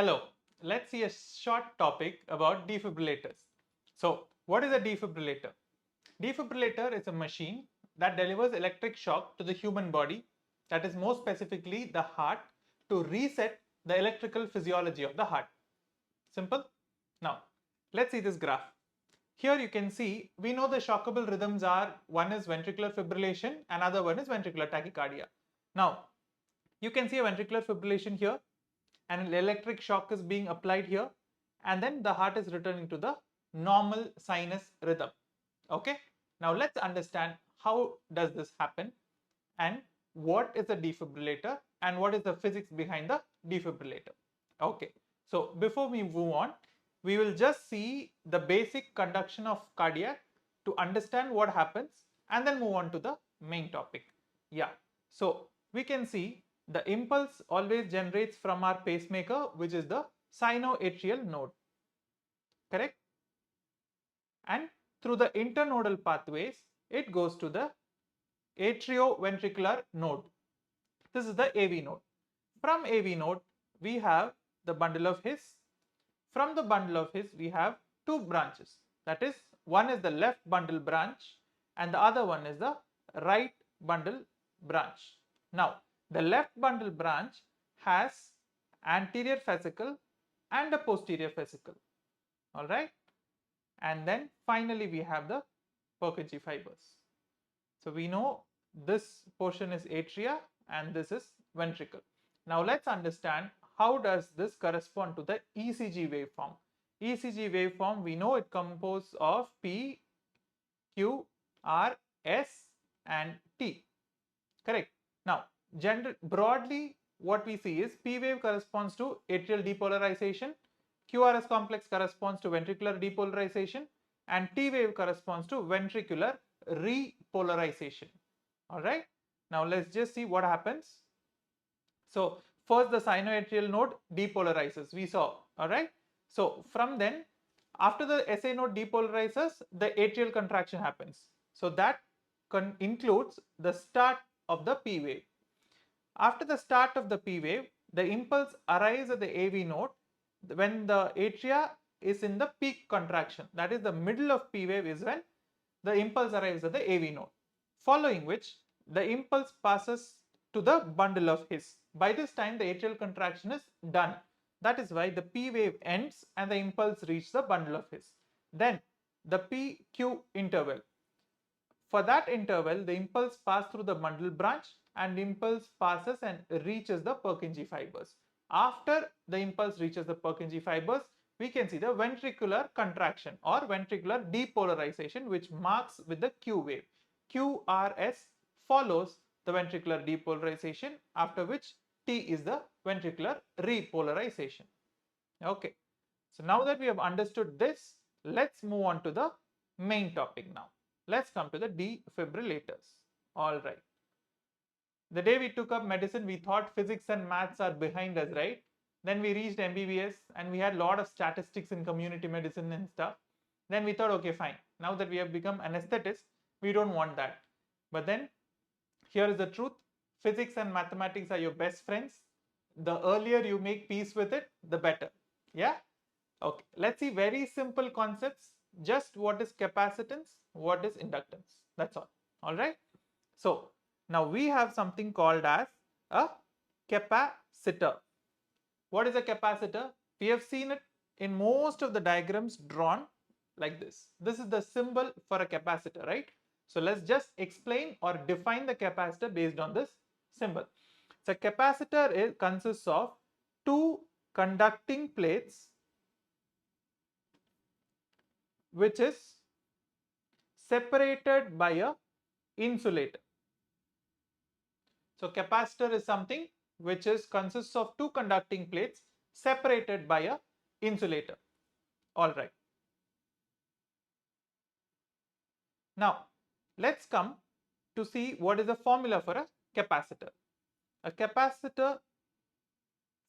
Hello, let's see a short topic about defibrillators. So, what is a defibrillator? Defibrillator is a machine that delivers electric shock to the human body, that is more specifically the heart, to reset the electrical physiology of the heart. Simple? Now, let's see this graph. Here you can see, we know the shockable rhythms are, one is ventricular fibrillation, another one is ventricular tachycardia. Now, you can see a ventricular fibrillation here, and an electric shock is being applied here, and then the heart is returning to the normal sinus rhythm. Okay, now let's understand how does this happen and what is a defibrillator and what is the physics behind the defibrillator. Okay, so before we move on, we will just see the basic conduction of cardiac to understand what happens and then move on to the main topic. Yeah, so we can see the impulse always generates from our pacemaker, which is the sinoatrial node, correct? And through the internodal pathways, it goes to the atrioventricular node. This is the AV node. From AV node, we have the bundle of His. From the bundle of His, we have two branches. That is, one is the left bundle branch and the other one is the right bundle branch. Now, the left bundle branch has anterior fascicle and a posterior fascicle. All right. And then finally we have the Purkinje fibers. So we know this portion is atria and this is ventricle. Now let's understand how does this correspond to the ECG waveform. ECG waveform, we know it composes of P, Q, R, S and T. Correct. Now broadly what we see is P wave corresponds to atrial depolarization, QRS complex corresponds to ventricular depolarization and T wave corresponds to ventricular repolarization. All right. Now let's just see what happens. So first the sinoatrial node depolarizes, we saw. All right. So from then, after the SA node depolarizes, the atrial contraction happens. So that includes the start of the P wave. After the start of the P wave, the impulse arrives at the AV node when the atria is in the peak contraction. That is, the middle of P wave is when the impulse arrives at the AV node. Following which, the impulse passes to the bundle of His. By this time, the atrial contraction is done. That is why the P wave ends and the impulse reaches the bundle of His. Then the PQ interval. For that interval, the impulse passes through the bundle branch and impulse passes and reaches the Purkinje fibers. After the impulse reaches the Purkinje fibers, we can see the ventricular contraction or ventricular depolarization, which marks with the Q wave. QRS follows the ventricular depolarization, after which T is the ventricular repolarization. Okay, so now that we have understood this, let's move on to the main topic now. Let's come to the defibrillators. All right. The day we took up medicine, we thought physics and maths are behind us, right? Then we reached MBBS and we had a lot of statistics in community medicine and stuff. Then we thought, okay, fine. Now that we have become anesthetists, we don't want that. But then here is the truth. Physics and mathematics are your best friends. The earlier you make peace with it, the better. Yeah? Okay. Let's see very simple concepts. Just what is capacitance, what is inductance. That's all. All right. So now we have something called as a capacitor. What is a capacitor? We have seen it in most of the diagrams drawn like this. This is the symbol for a capacitor, right? So let's just explain or define the capacitor based on this symbol. So capacitor consists of two conducting plates which is separated by a insulator. So capacitor is something which consists of two conducting plates separated by a insulator. All right. Now let's come to see what is the formula for a capacitor. A capacitor,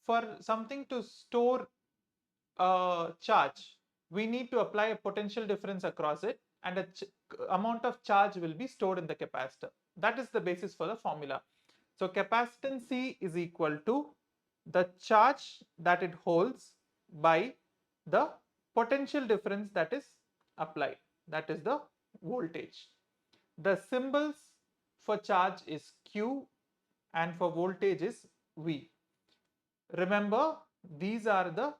for something to store a charge, we need to apply a potential difference across it and an amount of charge will be stored in the capacitor. That is the basis for the formula. So capacitance C is equal to the charge that it holds by the potential difference that is applied, that is the voltage. The symbols for charge is Q and for voltage is V. Remember, these are the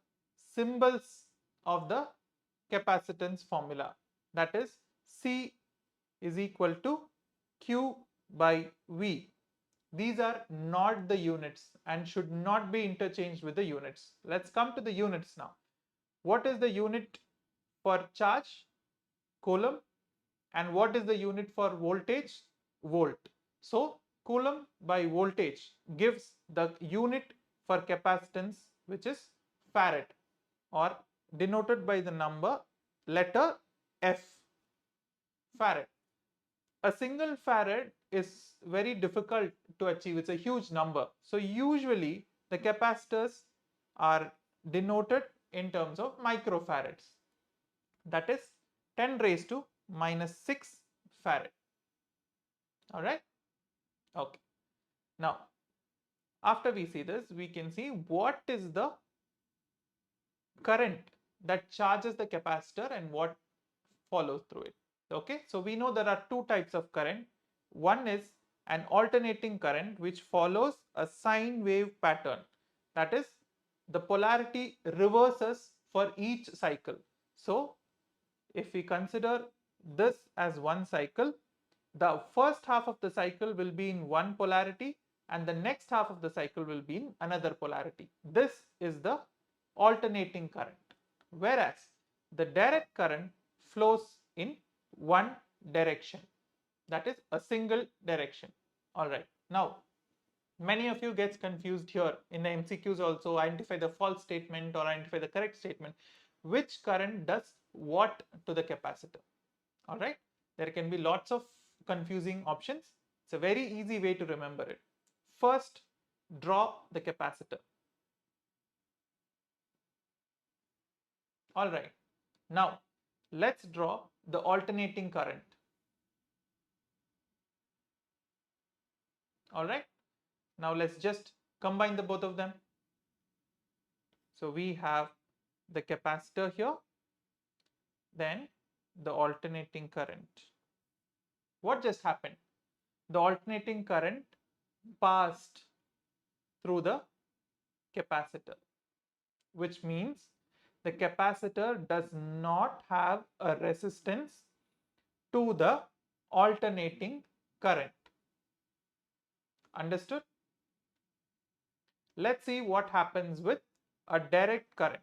symbols of the capacitance formula, that is C is equal to Q by V. These are not the units and should not be interchanged with the units. Let's come to the units now. What is the unit for charge? Coulomb. And what is the unit for voltage? Volt. So coulomb by voltage gives the unit for capacitance, which is farad, or denoted by the number letter F, farad. A single farad is very difficult to achieve. It's a huge number. So usually the capacitors are denoted in terms of microfarads. That is 10 raised to minus 6 farad. All right. Okay. Now, after we see this, we can see what is the current that charges the capacitor and what follows through it. Okay. So we know there are two types of current. One is an alternating current which follows a sine wave pattern. That is, the polarity reverses for each cycle. So if we consider this as one cycle, the first half of the cycle will be in one polarity and the next half of the cycle will be in another polarity. This is the alternating current. Whereas the direct current flows in one direction, that is a single direction. All right. Now, many of you gets confused here in the MCQs also. Identify the false statement or identify the correct statement. Which current does what to the capacitor? All right. There can be lots of confusing options. It's a very easy way to remember it. First, draw the capacitor. All right. Now, let's draw the alternating current. All right. Now, let's just combine the both of them. So, we have the capacitor here, then the alternating current. What just happened? The alternating current passed through the capacitor, which means the capacitor does not have a resistance to the alternating current. Understood? Let's see what happens with a direct current.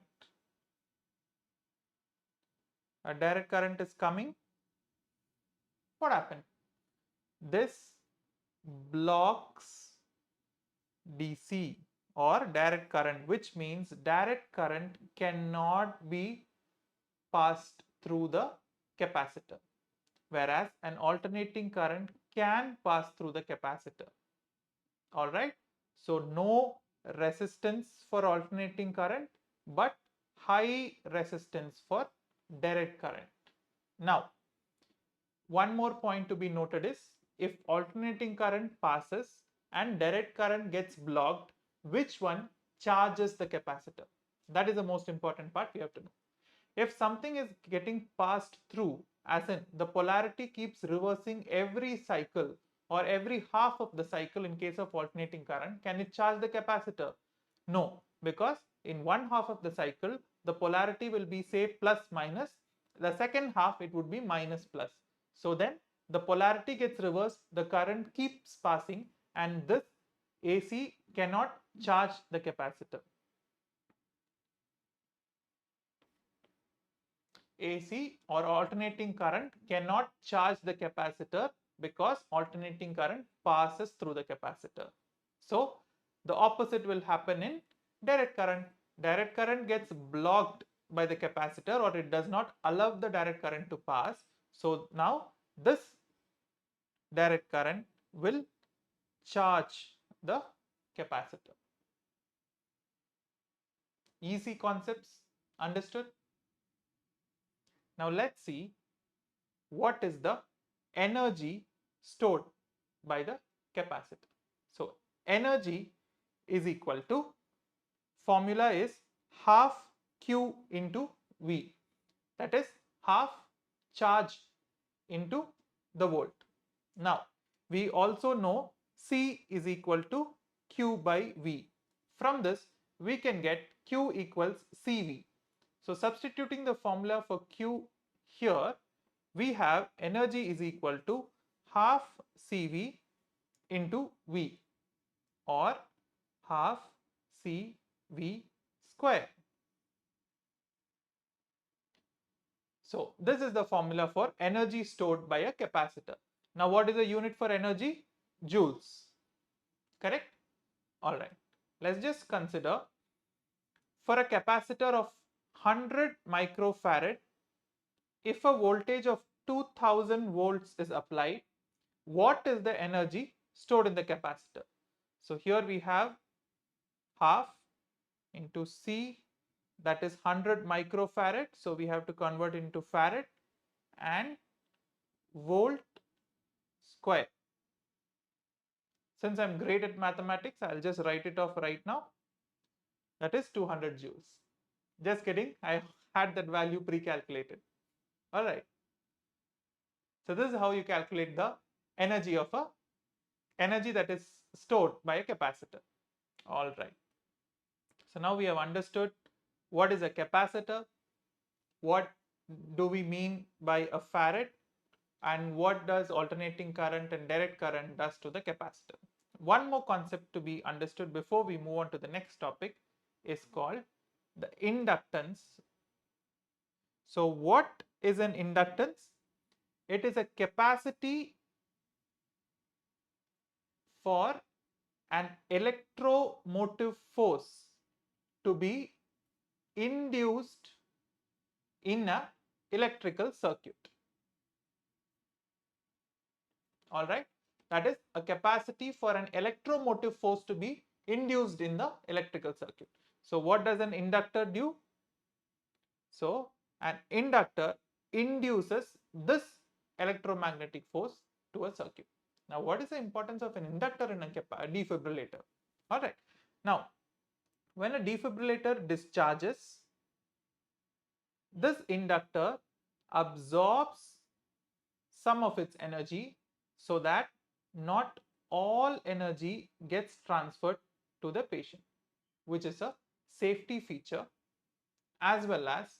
A direct current is coming. What happened? This blocks DC or direct current, which means direct current cannot be passed through the capacitor, whereas an alternating current can pass through the capacitor. All right. So no resistance for alternating current, but high resistance for direct current. Now, one more point to be noted is, if alternating current passes and direct current gets blocked, which one charges the capacitor? That is the most important part we have to know. If something is getting passed through, as in the polarity keeps reversing every cycle or every half of the cycle in case of alternating current, can it charge the capacitor? No, because in one half of the cycle, the polarity will be, say, plus minus. The second half, it would be minus plus. So then the polarity gets reversed, the current keeps passing, and this AC cannot charge the capacitor. AC or alternating current cannot charge the capacitor because alternating current passes through the capacitor. So the opposite will happen in direct current. Direct current gets blocked by the capacitor, or it does not allow the direct current to pass. So now this direct current will charge the capacitor. Easy concepts, understood? Now let's see what is the energy stored by the capacitor. So energy is equal to formula is half Q into V. That is half charge into the volt. Now, we also know C is equal to Q by V. From this, we can get Q equals CV. So, substituting the formula for Q here, we have energy is equal to half CV into V, or half CV square. So, this is the formula for energy stored by a capacitor. Now, what is the unit for energy? Joules. Correct? Alright. Let's just consider for a capacitor of 100 microfarad, if a voltage of 2000 volts is applied, what is the energy stored in the capacitor? So, here we have half into C, that is 100 microfarad. So, we have to convert into farad, and volt square. Since I am great at mathematics, I will just write it off right now. That is 200 joules. Just kidding, I had that value pre-calculated. Alright. So, this is how you calculate the energy of a energy that is stored by a capacitor. Alright. So, now we have understood what is a capacitor, what do we mean by a farad, and what does alternating current and direct current does to the capacitor. One more concept to be understood before we move on to the next topic is called the inductance. So, what is an inductance? It is a capacity for an electromotive force to be induced in an electrical circuit. Alright, that is a capacity for an electromotive force to be induced in the electrical circuit. So, what does an inductor do? So, an inductor induces this electromagnetic force to a circuit. Now, what is the importance of an inductor in a defibrillator? Alright, now when a defibrillator discharges, this inductor absorbs some of its energy so that not all energy gets transferred to the patient, which is a safety feature, as well as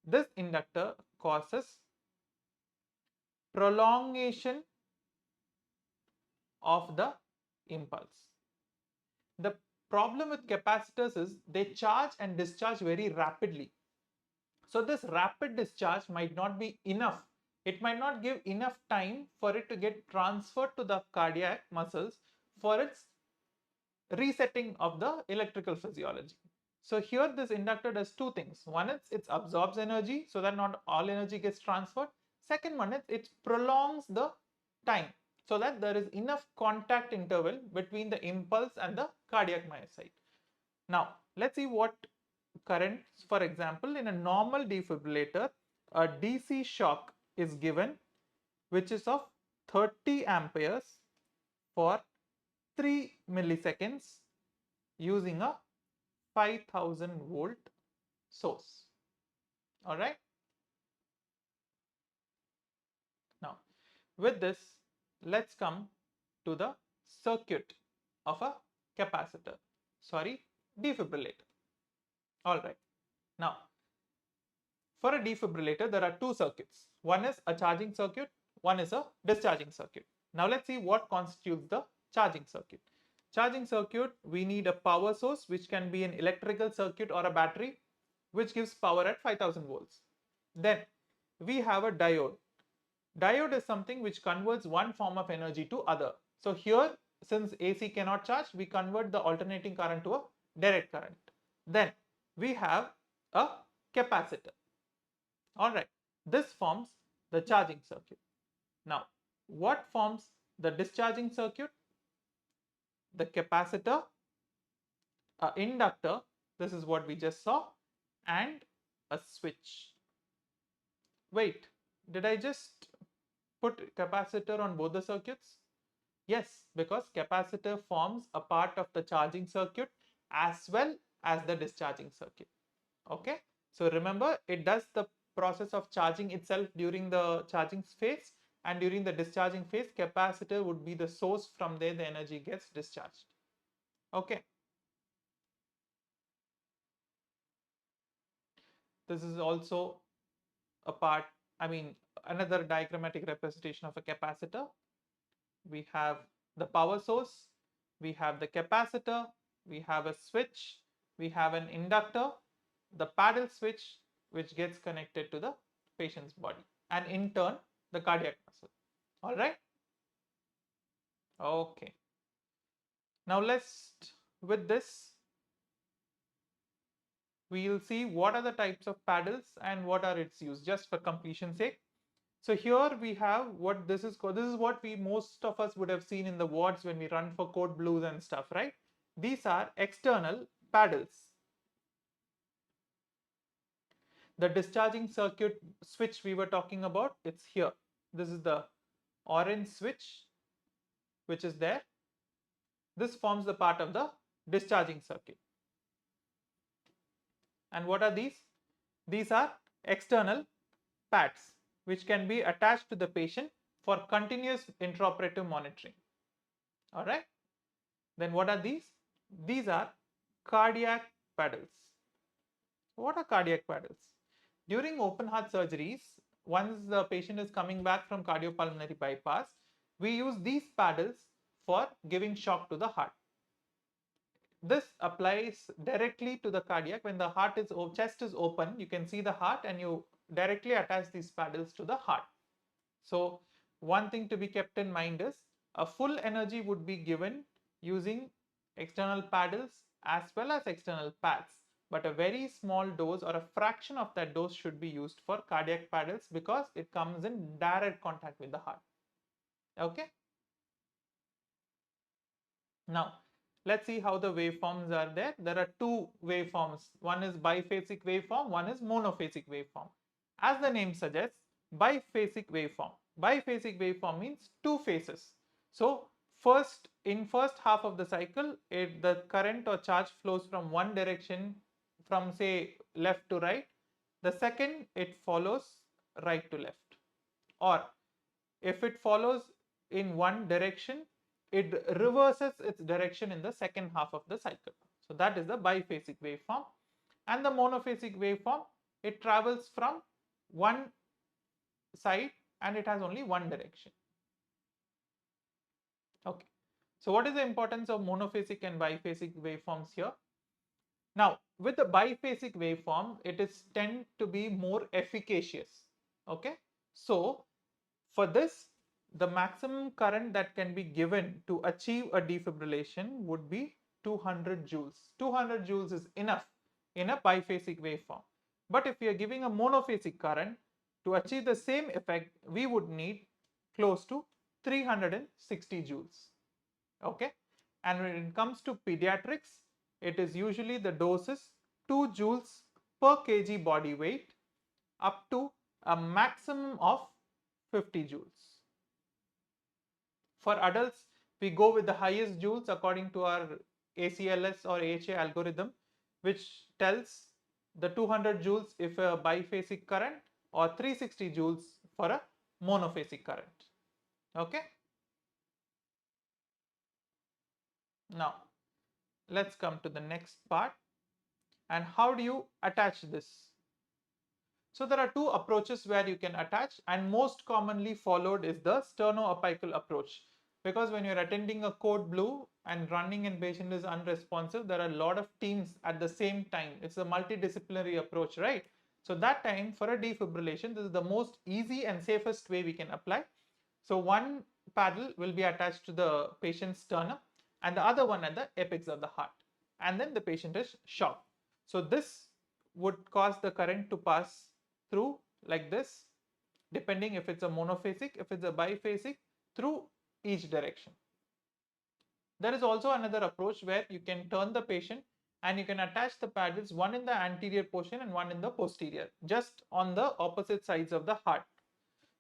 this inductor causes prolongation of the impulse. The problem with capacitors is they charge and discharge very rapidly. So, this rapid discharge might not be enough. It might not give enough time for it to get transferred to the cardiac muscles for its resetting of the electrical physiology. So, here this inductor does two things. One is it absorbs energy so that not all energy gets transferred. Second one is it prolongs the time so that there is enough contact interval between the impulse and the cardiac myocyte. Now, let's see what currents. For example, in a normal defibrillator, a DC shock is given which is of 30 amperes for 3 milliseconds using a 5000 volt source. Alright. Now, with this, let's come to the circuit of a capacitor. Defibrillator. Alright. Now, for a defibrillator, there are two circuits. One is a charging circuit, one is a discharging circuit. Now, let's see what constitutes the charging circuit. Charging circuit, we need a power source, which can be an electrical circuit or a battery, which gives power at 5000 volts. Then we have a diode. Diode is something which converts one form of energy to other. So here, since AC cannot charge, we convert the alternating current to a direct current. Then we have a capacitor. Alright, this forms the charging circuit. Now, what forms the discharging circuit? The capacitor, an inductor, this is what we just saw, and a switch. Wait, did I just put capacitor on both the circuits? Yes, because capacitor forms a part of the charging circuit as well as the discharging circuit. Okay, so remember, it does the process of charging itself during the charging phase, and during the discharging phase, capacitor would be the source. From there the energy gets discharged. Okay, this is also a part, another diagrammatic representation of a capacitor. We have the power source, we have the capacitor, we have a switch, we have an inductor, the paddle switch which gets connected to the patient's body, and in turn the cardiac muscle. All right. Okay. Now with this, we'll see what are the types of paddles and what are its use, just for completion's sake. So here we have what this is called. This is what most of us would have seen in the wards when we run for code blues and stuff, right? These are external paddles. The discharging circuit switch we were talking about, it's here. This is the orange switch which is there. This forms the part of the discharging circuit. And what are these? These are external pads which can be attached to the patient for continuous intraoperative monitoring. All right. Then what are these? These are cardiac paddles. What are cardiac paddles? During open heart surgeries, once the patient is coming back from cardiopulmonary bypass, we use these paddles for giving shock to the heart. This applies directly to the cardiac. When the chest is open, you can see the heart, and you directly attach these paddles to the heart. So one thing to be kept in mind is a full energy would be given using external paddles as well as external pads, but a very small dose or a fraction of that dose should be used for cardiac paddles because it comes in direct contact with the heart. Okay. Now let's see how the waveforms are there. There are two waveforms. One is biphasic waveform, one is monophasic waveform. As the name suggests, biphasic waveform. Biphasic waveform means two phases. So in first half of the cycle, the current or charge flows from one direction, from say left to right. The second, it follows right to left. Or if it follows in one direction, it reverses its direction in the second half of the cycle. So that is the biphasic waveform. And the monophasic waveform, it travels from one side and it has only one direction. Okay. So what is the importance of monophasic and biphasic waveforms here? Now, with the biphasic waveform, it is tend to be more efficacious. Okay. So for this, the maximum current that can be given to achieve a defibrillation would be 200 joules. 200 joules is enough in a biphasic waveform. But if we are giving a monophasic current, to achieve the same effect, we would need close to 360 joules. Okay. And when it comes to pediatrics, it is usually the doses 2 joules per kg body weight up to a maximum of 50 joules. For adults, we go with the highest joules according to our ACLS or AHA algorithm, which tells the 200 joules if a biphasic current or 360 joules for a monophasic current. Okay. Now, let's come to the next part. And how do you attach this? So there are two approaches where you can attach, and most commonly followed is the sternoapical approach. Because when you're attending a code blue and running and patient is unresponsive, there are a lot of teams at the same time. It's a multidisciplinary approach, right? So that time for a defibrillation, this is the most easy and safest way we can apply. So one paddle will be attached to the patient's sternum and the other one at the apex of the heart. And then the patient is shocked. So this would cause the current to pass through like this, depending if it's a monophasic, if it's a biphasic, through each direction. There is also another approach where you can turn the patient and you can attach the paddles, one in the anterior portion and one in the posterior, just on the opposite sides of the heart.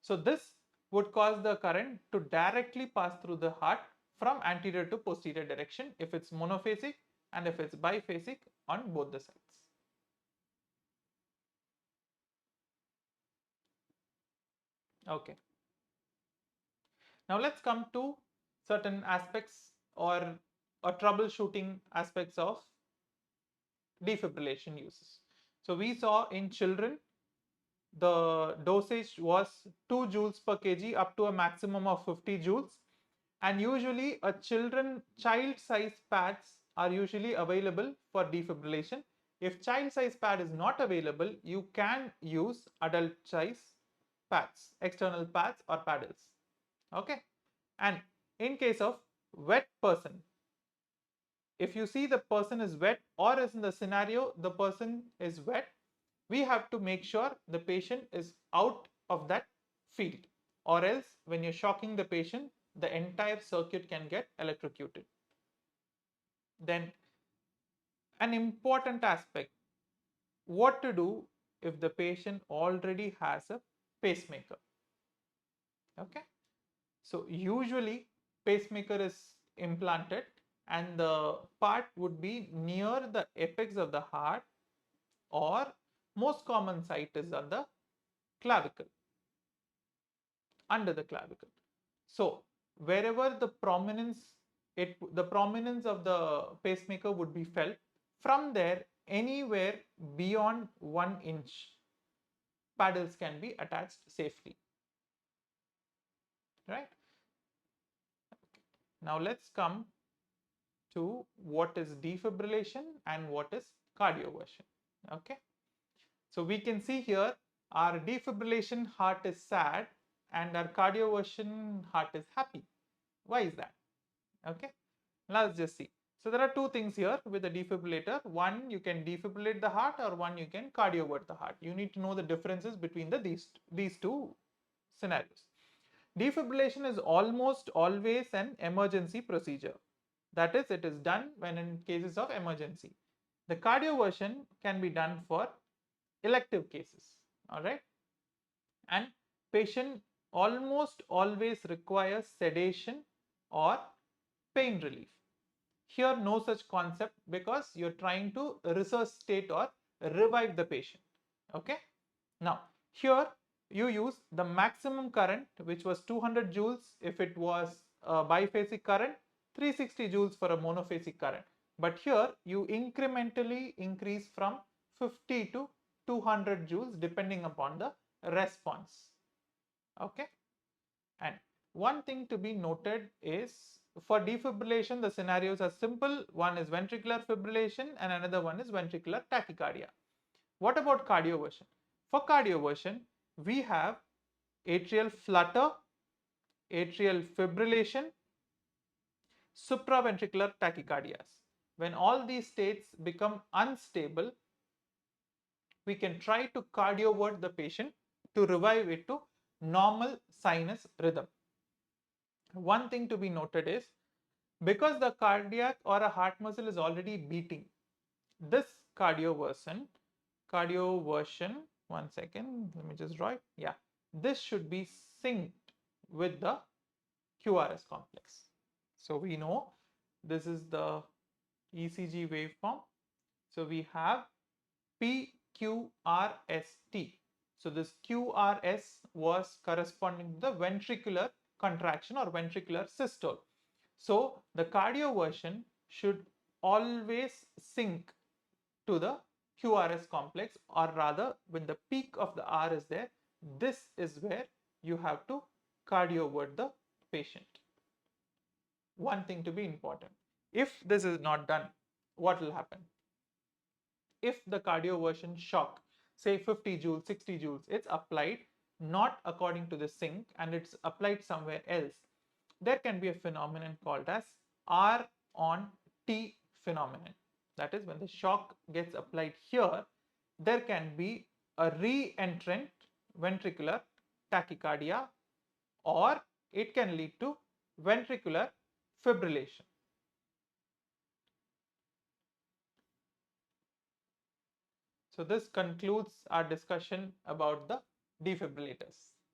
So this would cause the current to directly pass through the heart from anterior to posterior direction if it's monophasic, and if it's biphasic, on both the sides. Okay. Now let's come to certain aspects or troubleshooting aspects of defibrillation uses. So we saw in children the dosage was 2 joules per kg up to a maximum of 50 joules, and usually a child size pads are usually available for defibrillation. If child size pad is not available, you can use adult size pads, external pads or paddles. Okay. And in case of wet person, if you see the person is wet, or as in the scenario the person is wet, we have to make sure the patient is out of that field, or else when you're shocking the patient, the entire circuit can get electrocuted. Then an important aspect, what to do if the patient already has a pacemaker. Okay, so usually pacemaker is implanted and the part would be near the apex of the heart, or most common site is on the clavicle, under the clavicle. So wherever the prominence of the pacemaker would be felt, from there anywhere beyond 1 inch paddles can be attached safely, right? Now let's come to what is defibrillation and what is cardioversion. Okay, so we can see here our defibrillation heart is sad and our cardioversion heart is happy. Why is that? Okay, let's just see. So there are two things here with the defibrillator. One, you can defibrillate the heart, or one, you can cardiovert the heart. You need to know the differences between these two scenarios. Defibrillation is almost always an emergency procedure. That is, it is done when in cases of emergency. The cardioversion can be done for elective cases. All right, and patient almost always requires sedation or pain relief. Here no such concept, because you're trying to resuscitate or revive the patient. Okay, now here you use the maximum current, which was 200 joules if it was a biphasic current, 360 joules for a monophasic current. But here you incrementally increase from 50 to 200 joules depending upon the response. Okay, and one thing to be noted is, for defibrillation the scenarios are simple. One is ventricular fibrillation and another one is ventricular tachycardia. What about cardioversion? For cardioversion, we have atrial flutter, atrial fibrillation, supraventricular tachycardias. When all these states become unstable, we can try to cardiovert the patient to revive it to normal sinus rhythm. One thing to be noted is, because the cardiac or a heart muscle is already beating, this cardioversion, one second, let me just draw it. Yeah, this should be synced with the QRS complex. So we know this is the ECG waveform. So we have PQRST. So this QRS was corresponding to the ventricular contraction or ventricular systole. So the cardioversion should always sync to the QRS complex, or rather when the peak of the R is there, this is where you have to cardiovert the patient. One thing to be important, if this is not done, what will happen? If the cardioversion shock, say 50 joules, 60 joules, it's applied not according to the sync and it's applied somewhere else, there can be a phenomenon called as R on T phenomenon. That is, when the shock gets applied here, there can be a re-entrant ventricular tachycardia, or it can lead to ventricular fibrillation. So this concludes our discussion about the defibrillators.